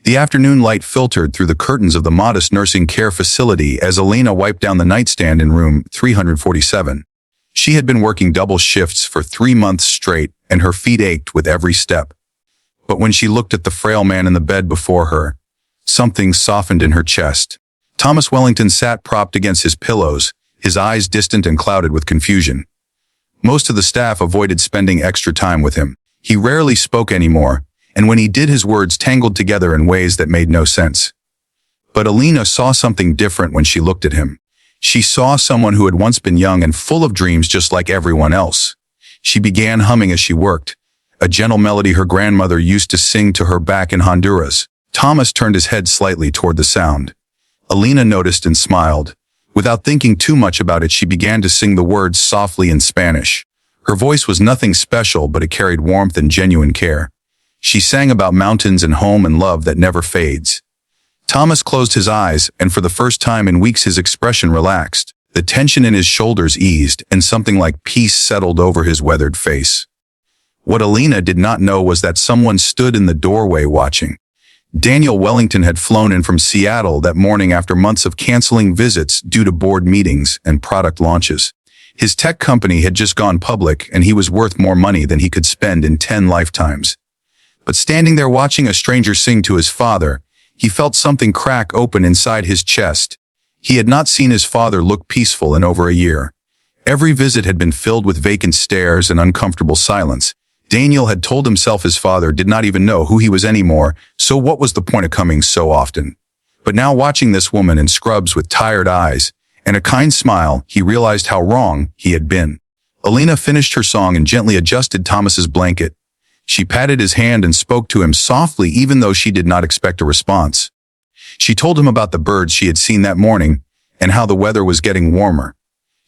The afternoon light filtered through the curtains of the modest nursing care facility as Elena wiped down the nightstand in room 347. She had been working double shifts for 3 months straight, and her feet ached with every step. But when she looked at the frail man in the bed before her, something softened in her chest. Thomas Wellington sat propped against his pillows, his eyes distant and clouded with confusion. Most of the staff avoided spending extra time with him. He rarely spoke anymore, and when he did, his words tangled together in ways that made no sense. But Elena saw something different when she looked at him. She saw someone who had once been young and full of dreams just like everyone else. She began humming as she worked, a gentle melody her grandmother used to sing to her back in Honduras. Thomas turned his head slightly toward the sound. Elena noticed and smiled. Without thinking too much about it, she began to sing the words softly in Spanish. Her voice was nothing special, but it carried warmth and genuine care. She sang about mountains and home and love that never fades. Thomas closed his eyes, and for the first time in weeks his expression relaxed. The tension in his shoulders eased, and something like peace settled over his weathered face. What Elena did not know was that someone stood in the doorway watching. Daniel Wellington had flown in from Seattle that morning after months of canceling visits due to board meetings and product launches. His tech company had just gone public, and he was worth more money than he could spend in 10 lifetimes. But standing there watching a stranger sing to his father, he felt something crack open inside his chest. He had not seen his father look peaceful in over a year. Every visit had been filled with vacant stares and uncomfortable silence. Daniel had told himself his father did not even know who he was anymore, so what was the point of coming so often? But now, watching this woman in scrubs with tired eyes and a kind smile, he realized how wrong he had been. Elena finished her song and gently adjusted Thomas's blanket. She patted his hand and spoke to him softly, even though she did not expect a response. She told him about the birds she had seen that morning and how the weather was getting warmer.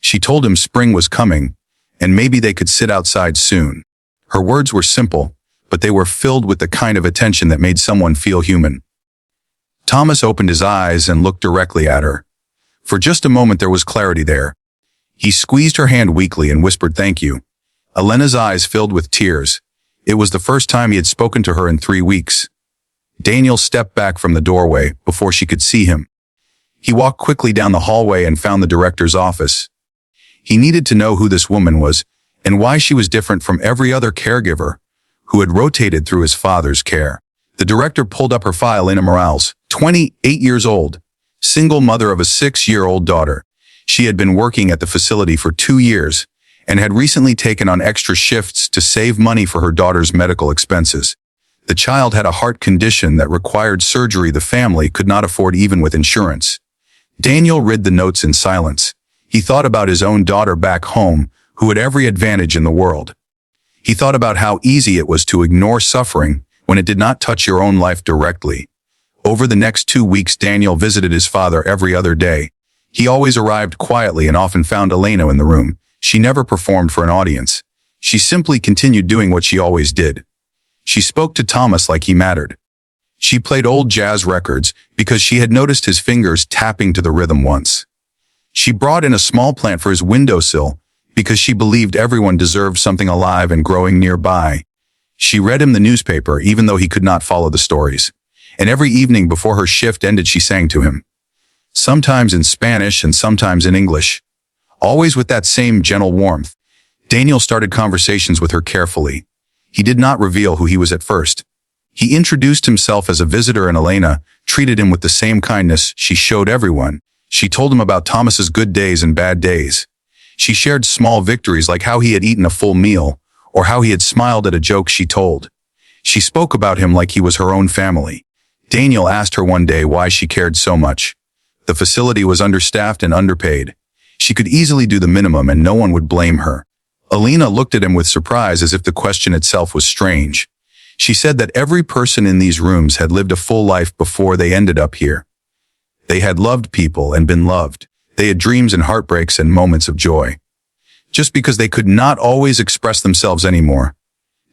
She told him spring was coming and maybe they could sit outside soon. Her words were simple, but they were filled with the kind of attention that made someone feel human. Thomas opened his eyes and looked directly at her. For just a moment there was clarity there. He squeezed her hand weakly and whispered, "Thank you." Elena's eyes filled with tears. It was the first time he had spoken to her in 3 weeks. Daniel stepped back from the doorway before she could see him. He walked quickly down the hallway and found the director's office. He needed to know who this woman was and why she was different from every other caregiver who had rotated through his father's care. The director pulled up her file. Elena Morales, 28 years old, single mother of a 6-year-old daughter. She had been working at the facility for 2 years and had recently taken on extra shifts to save money for her daughter's medical expenses. The child had a heart condition that required surgery the family could not afford even with insurance. Daniel read the notes in silence. He thought about his own daughter back home, who had every advantage in the world. He thought about how easy it was to ignore suffering when it did not touch your own life directly. Over the next 2 weeks, Daniel visited his father every other day. He always arrived quietly and often found Elena in the room. She never performed for an audience. She simply continued doing what she always did. She spoke to Thomas like he mattered. She played old jazz records because she had noticed his fingers tapping to the rhythm once. She brought in a small plant for his windowsill because she believed everyone deserved something alive and growing nearby. She read him the newspaper even though he could not follow the stories. And every evening before her shift ended, she sang to him. Sometimes in Spanish and sometimes in English. Always with that same gentle warmth. Daniel started conversations with her carefully. He did not reveal who he was at first. He introduced himself as a visitor, and Elena treated him with the same kindness she showed everyone. She told him about Thomas's good days and bad days. She shared small victories like how he had eaten a full meal or how he had smiled at a joke she told. She spoke about him like he was her own family. Daniel asked her one day why she cared so much. The facility was understaffed and underpaid. She could easily do the minimum and no one would blame her. Elena looked at him with surprise as if the question itself was strange. She said that every person in these rooms had lived a full life before they ended up here. They had loved people and been loved. They had dreams and heartbreaks and moments of joy. Just because they could not always express themselves anymore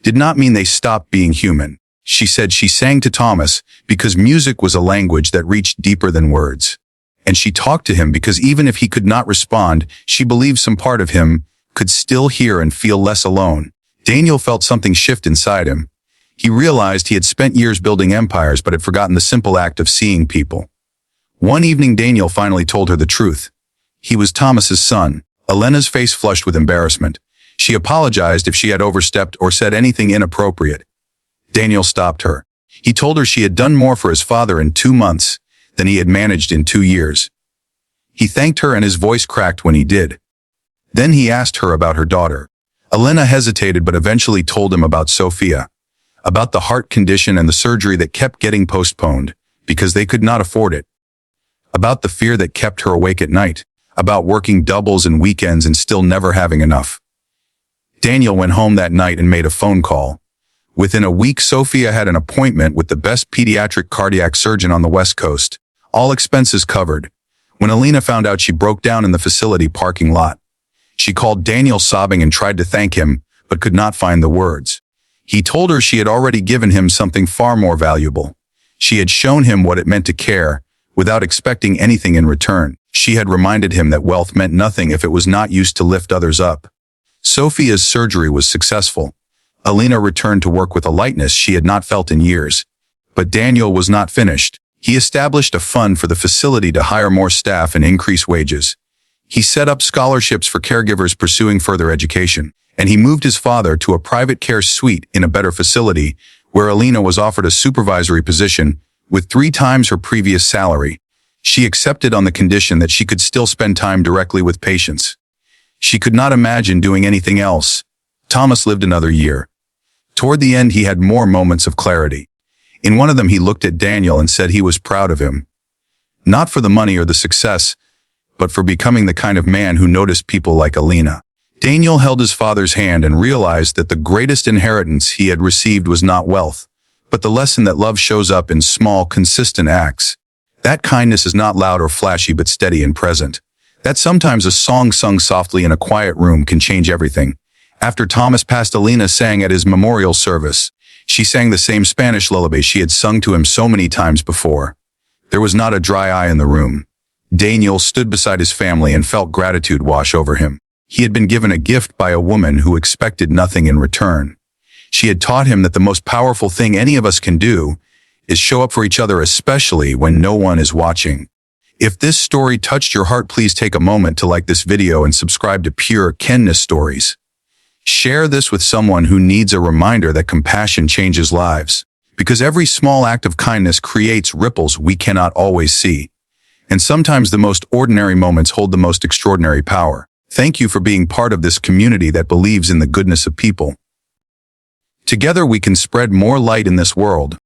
did not mean they stopped being human. She said she sang to Thomas because music was a language that reached deeper than words. And she talked to him because even if he could not respond, she believed some part of him could still hear and feel less alone. Daniel felt something shift inside him. He realized he had spent years building empires but had forgotten the simple act of seeing people. One evening, Daniel finally told her the truth. He was Thomas's son. Elena's face flushed with embarrassment. She apologized if she had overstepped or said anything inappropriate. Daniel stopped her. He told her she had done more for his father in 2 months than he had managed in 2 years. He thanked her and his voice cracked when he did. Then he asked her about her daughter. Elena hesitated but eventually told him about Sophia, about the heart condition and the surgery that kept getting postponed because they could not afford it, about the fear that kept her awake at night, about working doubles and weekends and still never having enough. Daniel went home that night and made a phone call. Within a week, Sophia had an appointment with the best pediatric cardiac surgeon on the West Coast, all expenses covered. When Elena found out, she broke down in the facility parking lot. She called Daniel sobbing and tried to thank him, but could not find the words. He told her she had already given him something far more valuable. She had shown him what it meant to care, without expecting anything in return. She had reminded him that wealth meant nothing if it was not used to lift others up. Sophia's surgery was successful. Elena returned to work with a lightness she had not felt in years. But Daniel was not finished. He established a fund for the facility to hire more staff and increase wages. He set up scholarships for caregivers pursuing further education, and he moved his father to a private care suite in a better facility, where Elena was offered a supervisory position with 3 times her previous salary. She accepted on the condition that she could still spend time directly with patients. She could not imagine doing anything else. Thomas lived another year. Toward the end, he had more moments of clarity. In one of them, he looked at Daniel and said he was proud of him. Not for the money or the success, but for becoming the kind of man who noticed people like Elena. Daniel held his father's hand and realized that the greatest inheritance he had received was not wealth, but the lesson that love shows up in small, consistent acts. That kindness is not loud or flashy, but steady and present. That sometimes a song sung softly in a quiet room can change everything. After Thomas passed, Elena sang at his memorial service. She sang the same Spanish lullaby she had sung to him so many times before. There was not a dry eye in the room. Daniel stood beside his family and felt gratitude wash over him. He had been given a gift by a woman who expected nothing in return. She had taught him that the most powerful thing any of us can do is show up for each other, especially when no one is watching. If this story touched your heart, please take a moment to like this video and subscribe to Pure Kindness Stories. Share this with someone who needs a reminder that compassion changes lives, because every small act of kindness creates ripples we cannot always see. And sometimes the most ordinary moments hold the most extraordinary power. Thank you for being part of this community that believes in the goodness of people. Together we can spread more light in this world.